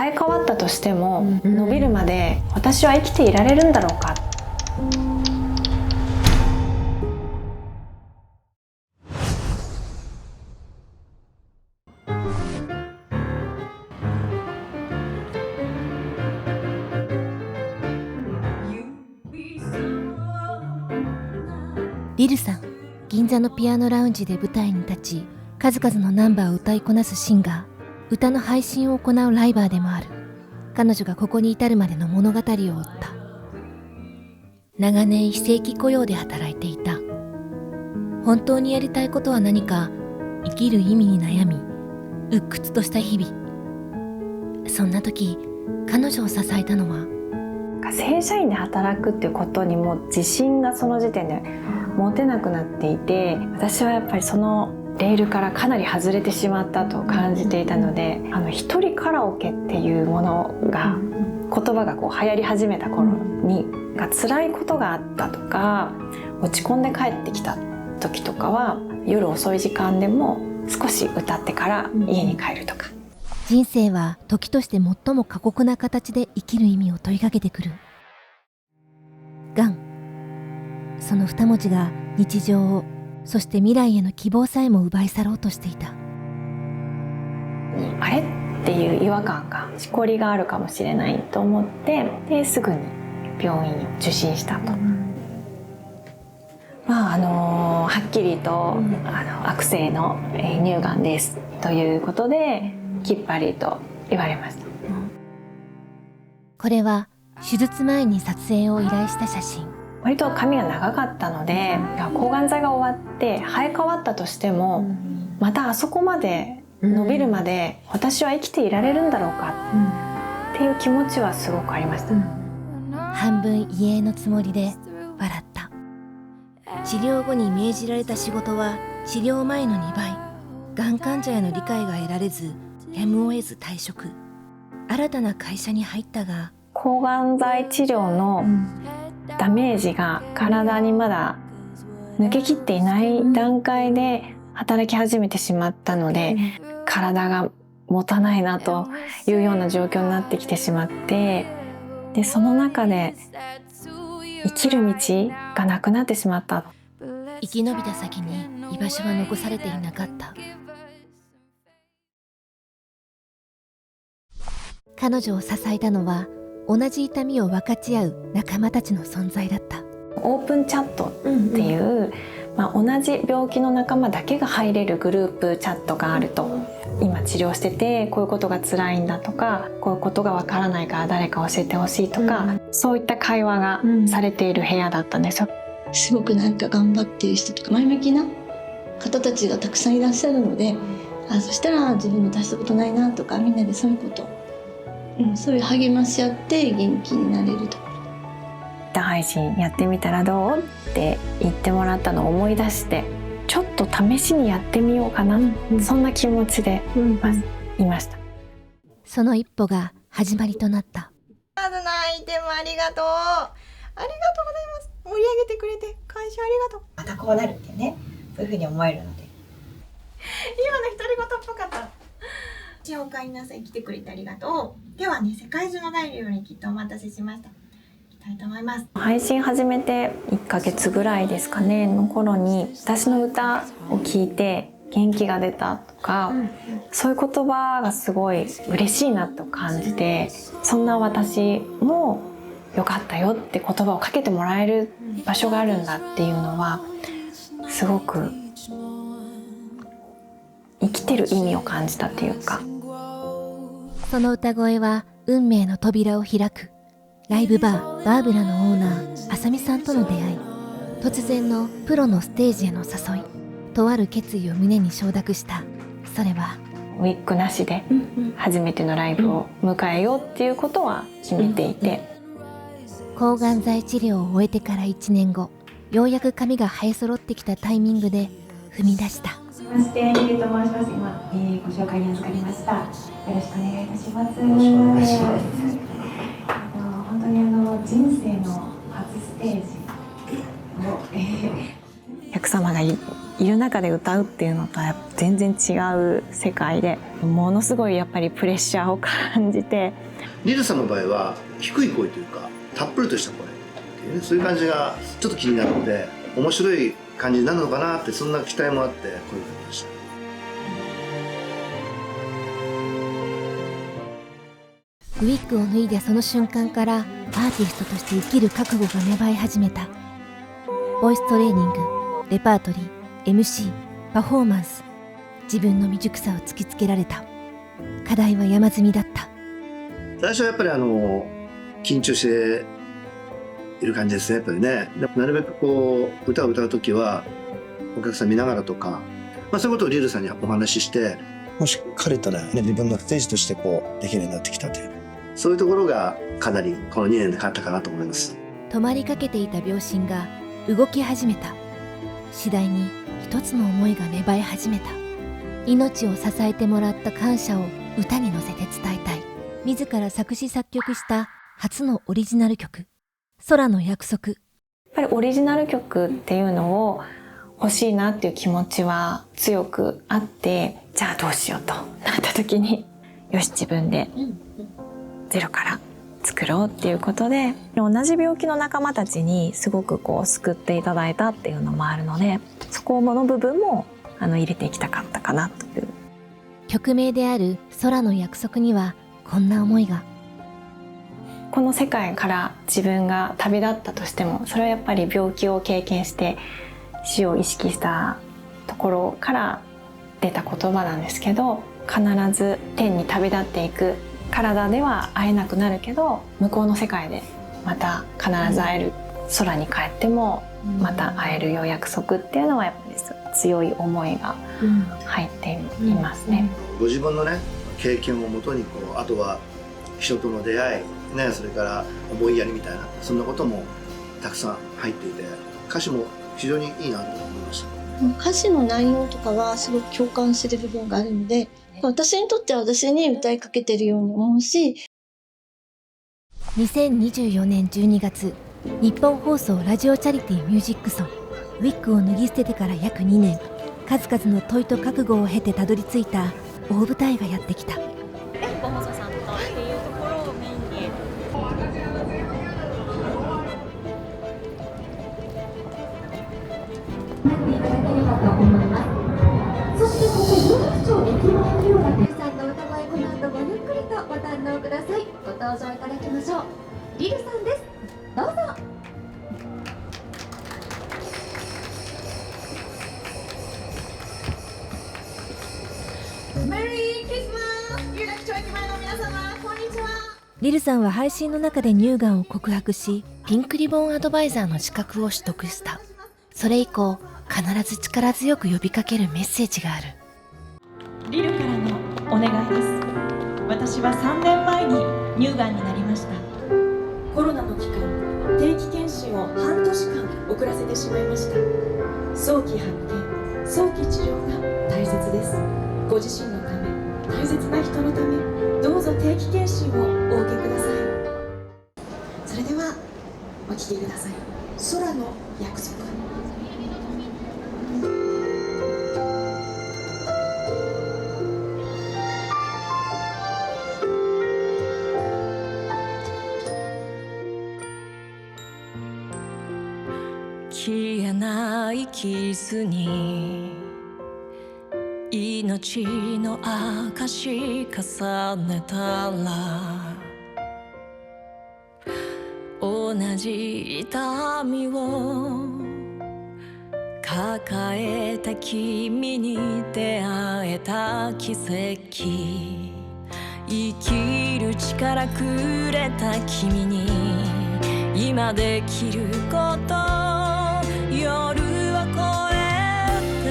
生え変わったとしても、伸びるまで私は生きていられるんだろうか。リルさん、銀座のピアノラウンジで舞台に立ち、数々のナンバーを歌いこなすシンガー、歌の配信を行うライバーでもある。彼女がここに至るまでの物語を追った。長年非正規雇用で働いていた。本当にやりたいことは何か、生きる意味に悩み、鬱屈とした日々。そんな時、彼女を支えたのは、正社員で働くっていうことにも自信がその時点で持てなくなっていて、私はやっぱりそのレールからかなり外れてしまったと感じていたので、一人カラオケっていうものが、言葉がこう流行り始めた頃に辛いことがあったとか、落ち込んで帰ってきた時とかは夜遅い時間でも少し歌ってから家に帰るとか。人生は時として最も過酷な形で生きる意味を問いかけてくる。がん、その二文字が日常を、そして未来への希望さえも奪い去ろうとしていた。あれっていう違和感が、しこりがあるかもしれないと思って、ですぐに病院を受診したと。はっきりと、悪性の乳がんですということできっぱりと言われました。これは手術前に撮影を依頼した写真。割と髪が長かったので、抗がん剤が終わって生え変わったとしても、またあそこまで伸びるまで私は生きていられるんだろうかっていう気持ちはすごくありました。半分遺影のつもりで笑った。治療後に命じられた仕事は治療前の2倍。がん患者への理解が得られず、やむを得ず退職。新たな会社に入ったが、抗がん剤治療のダメージが体にまだ抜けきっていない段階で働き始めてしまったので、体が持たないなというような状況になってきてしまって、でその中で生きる道がなくなってしまった。生き延びた先に居場所は残されていなかった。彼女を支えたのは、同じ痛みを分かち合う仲間たちの存在だった。オープンチャットっていう、同じ病気の仲間だけが入れるグループチャットがあると。今治療しててこういうことが辛いんだとか、こういうことがわからないから誰か教えてほしいとか、そういった会話がされている部屋だったんですよ。すごく頑張っている人とか前向きな方たちがたくさんいらっしゃるので、そしたら自分も大したことないなとか、みんなでそういうこと、そういう励まし合って元気になれると。歌配信やってみたらどうって言ってもらったのを思い出して、ちょっと試しにやってみようかな、そんな気持ちでいました。その一歩が始まりとなった。まずのアイテムありがとう。ありがとうございます。盛り上げてくれて感謝ありがとう。またこうなるっていうね、そういう風に思えるので。今の独り言っぽかった。おかえりなさい、来てくれてありがとう。ではね、世界中のダイヤルにきっとお待たせしました。いきたいと思います。配信始めて1ヶ月ぐらいですかねの頃に、私の歌を聞いて元気が出たとか、そういう言葉がすごい嬉しいなと感じて、そんな私もよかったよって言葉をかけてもらえる場所があるんだっていうのは、すごく生きてる意味を感じたっていうか。その歌声は運命の扉を開く。ライブバーバーブラのオーナーあさみさんとの出会い、突然のプロのステージへの誘い、とある決意を胸に承諾した。それはウィッグなしで初めてのライブを迎えようっていうことは決めていて、抗がん剤治療を終えてから1年後、ようやく髪が生え揃ってきたタイミングで踏み出した。まして、ヒデと申します。今、ご紹介に預かりました。よろしくお願いいたします。本当に人生の初ステージを、お客様がいいる中で歌うっていうのとはやっぱ全然違う世界で、ものすごいやっぱりプレッシャーを感じて。リルさんの場合は低い声というかたっぷりとした声っていうね、そういう感じがちょっと気になるので、面白い感じになるのかなって、そんな期待もあって声をかけました。ウィッグを脱いでその瞬間からアーティストとして生きる覚悟が芽生え始めた。ボイストレーニング、レパートリー、MC、パフォーマンス、自分の未熟さを突きつけられた。課題は山積みだった。最初はやっぱり緊張している感じですね、やっぱりね。でもなるべくこう歌を歌う時はお客さん見ながらとか、そういうことをリルさんにお話しして、もうしっかりとね、自分のステージとしてこうできるようになってきたという、そういうところがかなりこの2年で変わったかなと思います。止まりかけていた秒針が動き始めた。次第に一つの思いが芽生え始めた。命を支えてもらった感謝を歌に乗せて伝えたい。自ら作詞作曲した初のオリジナル曲、空の約束。やっぱりオリジナル曲っていうのを欲しいなっていう気持ちは強くあって、じゃあどうしようとなった時に、よし自分でゼロから作ろうっていうことで、同じ病気の仲間たちにすごくこう救っていただいたっていうのもあるので、そこの部分も入れていきたかったかなという。曲名である空の約束にはこんな思いが。この世界から自分が旅立ったとしても、それはやっぱり病気を経験して死を意識したところから出た言葉なんですけど、必ず天に旅立っていく。体では会えなくなるけど、向こうの世界でまた必ず会える。空に帰ってもまた会えるよ約束っていうのはやっぱり強い思いが入っていますね。ご自分のね経験をもとにあとは人との出会い、ね、それから思いやりみたいな、そんなこともたくさん入っていて、歌詞も非常にいいなと思いました。歌詞の内容とかはすごく共感する部分があるので、私にとっては私に歌いかけてるように思うし。2024年12月、日本放送ラジオチャリティーミュージックソン、ウィッグを脱ぎ捨ててから約2年、数々の問いと覚悟を経てたどり着いた大舞台がやってきた。本放送さんとっていうところをメインになっていただければと思います。そしてここ有楽町駅前広場でリルさんの歌声、この後ごゆっくりとご堪能ください。ご登場いただきましょう。リルさんです。どうぞ。メリークリスマス。有楽町駅前の皆様、こんにちは。リルさんは配信の中で乳がんを告白し、ピンクリボンアドバイザーの資格を取得した。それ以降、必ず力強く呼びかけるメッセージがある。リルからのお願いです。私は3年前に乳がんになりました。コロナの期間、定期検診を半年間遅らせてしまいました。早期発見、早期治療が大切です。ご自身のため、大切な人のため、どうぞ定期検診をお受けください。それではお聴きください。空の約束。消えない傷に命の証重ねたら、同じ痛みを抱えた君に出会えた奇跡、生きる力くれた君に今できること、夜は越えて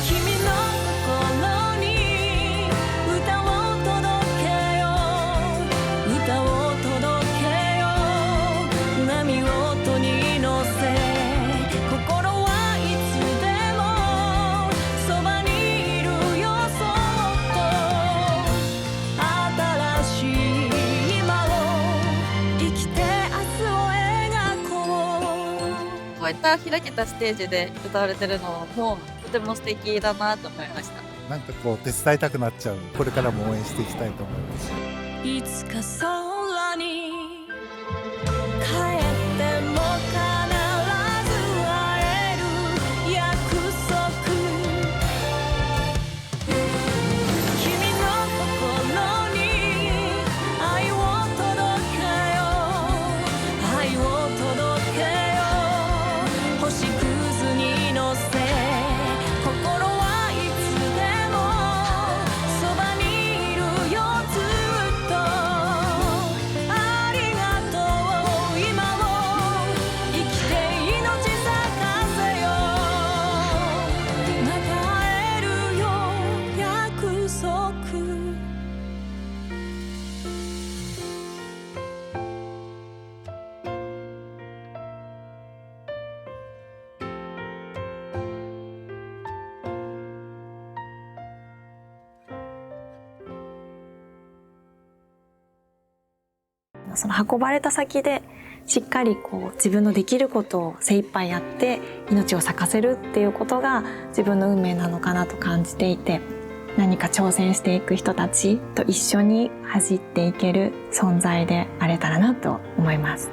君の心に歌を届けよう、歌を届けよう、波を音に乗せ、心はいつでもそばにいるよ、そっと新しい今を生きて明日を描いった開けたステージで歌われてるのもとても素敵だなと思いました。なんかこう手伝いたくなっちゃう。これからも応援していきたいと思います。いつか空に帰っても必ず会える約束、君の心に愛を届けよう、愛を届けよう、星屑に乗せ心はいつでもそばにいるよずっと、ありがとう今を生きて命咲かせよう、また会えるよ約束。その運ばれた先でしっかりこう自分のできることを精一杯やって命を咲かせるっていうことが自分の運命なのかなと感じていて、何か挑戦していく人たちと一緒に走っていける存在であれたらなと思います。